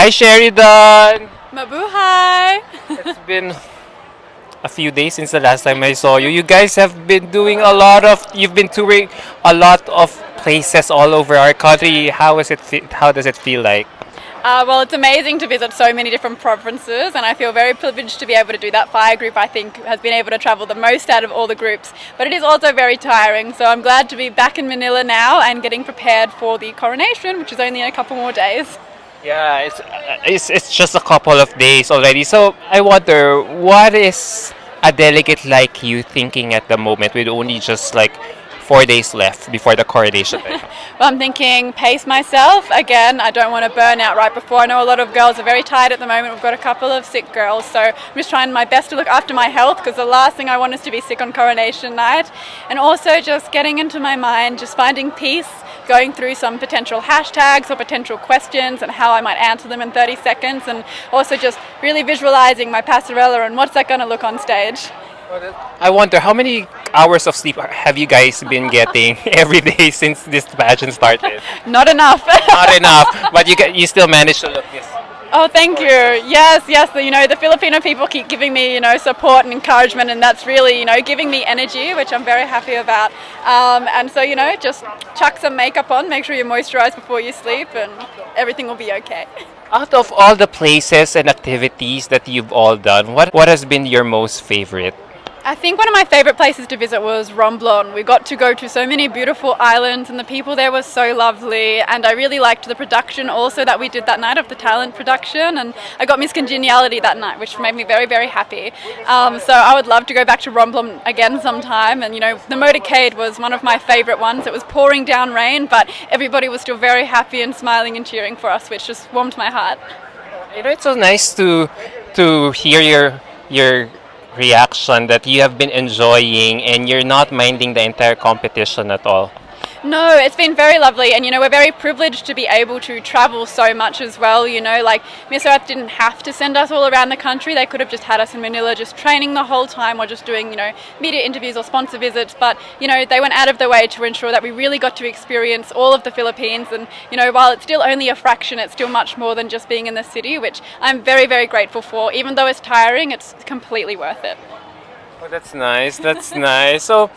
Hi, Sheridan! Mabuhay! It's been a few days since the last time I saw you. You guys have been doing a lot of, you've been touring a lot of places all over our country. How does it feel like? Well, it's amazing to visit so many different provinces, and I feel very privileged to be able to do that. Fire group, I think, has been able to travel the most out of all the groups, but it is also very tiring. So I'm glad to be back in Manila now and getting prepared for the coronation, which is only in a couple more days. Yeah, it's just a couple of days already. So I wonder, what is a delegate like you thinking at the moment with only just like 4 days left before the coronation day? Well, I'm thinking pace myself. Again, I don't want to burn out right before. I know a lot of girls are very tired at the moment. We've got a couple of sick girls, so I'm just trying my best to look after my health because the last thing I want is to be sick on coronation night. And also just getting into my mind, just finding peace, going through some potential hashtags or potential questions and how I might answer them in 30 seconds, and also just really visualizing my passerella and what's that going to look on stage. I wonder how many hours of sleep have you guys been getting every day since this pageant started? Not enough. Not enough, but you still manage to look this. Oh, thank you. Yes, yes. The Filipino people keep giving me, support and encouragement, and that's really, giving me energy, which I'm very happy about. And so, just chuck some makeup on, make sure you moisturize before you sleep, and everything will be okay. Out of all the places and activities that you've all done, what has been your most favorite? I think one of my favorite places to visit was Romblon. We got to go to so many beautiful islands, and the people there were so lovely, and I really liked the production also that we did that night of the talent production, and I got Miss Congeniality that night, which made me very, very happy. So I would love to go back to Romblon again sometime, and the motorcade was one of my favorite ones. It was pouring down rain, but everybody was still very happy and smiling and cheering for us, which just warmed my heart. It's so nice to hear your reaction that you have been enjoying and you're not minding the entire competition at all. No, it's been very lovely, and we're very privileged to be able to travel so much as well. Like Miss Earth didn't have to send us all around the country. They could have just had us in Manila just training the whole time, or just doing media interviews or sponsor visits, but they went out of their way to ensure that we really got to experience all of the Philippines. And while it's still only a fraction, it's still much more than just being in the city, which I'm very, very grateful for. Even though it's tiring, it's completely worth it. Oh, that's nice. That's nice. So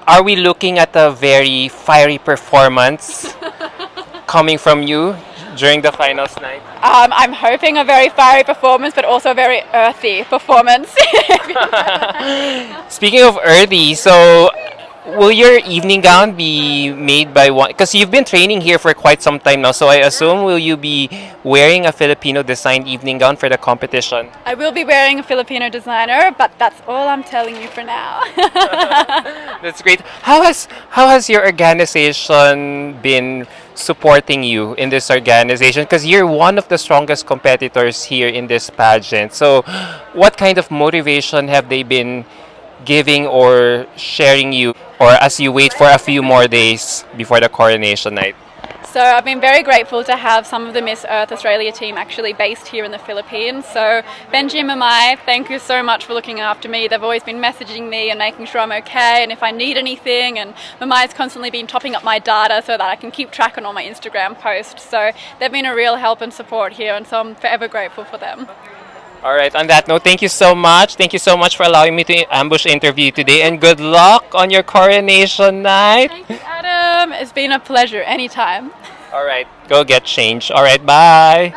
are we looking at a very fiery performance coming from you during the finals night? I'm hoping a very fiery performance, but also a very earthy performance. Speaking of earthy, so will your evening gown be made by one? Because you've been training here for quite some time now, so I assume will you be wearing a Filipino designed evening gown for the competition? I will be wearing a Filipino designer, but that's all I'm telling you for now. That's great. How has your organization been supporting you in this organization? Because you're one of the strongest competitors here in this pageant. So, what kind of motivation have they been giving or sharing you, or as you wait for a few more days before the coronation night? So I've been very grateful to have some of the Miss Earth Australia team actually based here in the Philippines. So Benji and Mamai, thank you so much for looking after me. They've always been messaging me and making sure I'm okay, and if I need anything, and Mamai's constantly been topping up my data so that I can keep track on all my Instagram posts. So they've been a real help and support here, and so I'm forever grateful for them. All right, on that note, thank you so much. Thank you so much for allowing me to ambush interview today, and good luck on your coronation night. Thank you, Adam. It's been a pleasure anytime. All right, go get changed. All right, bye.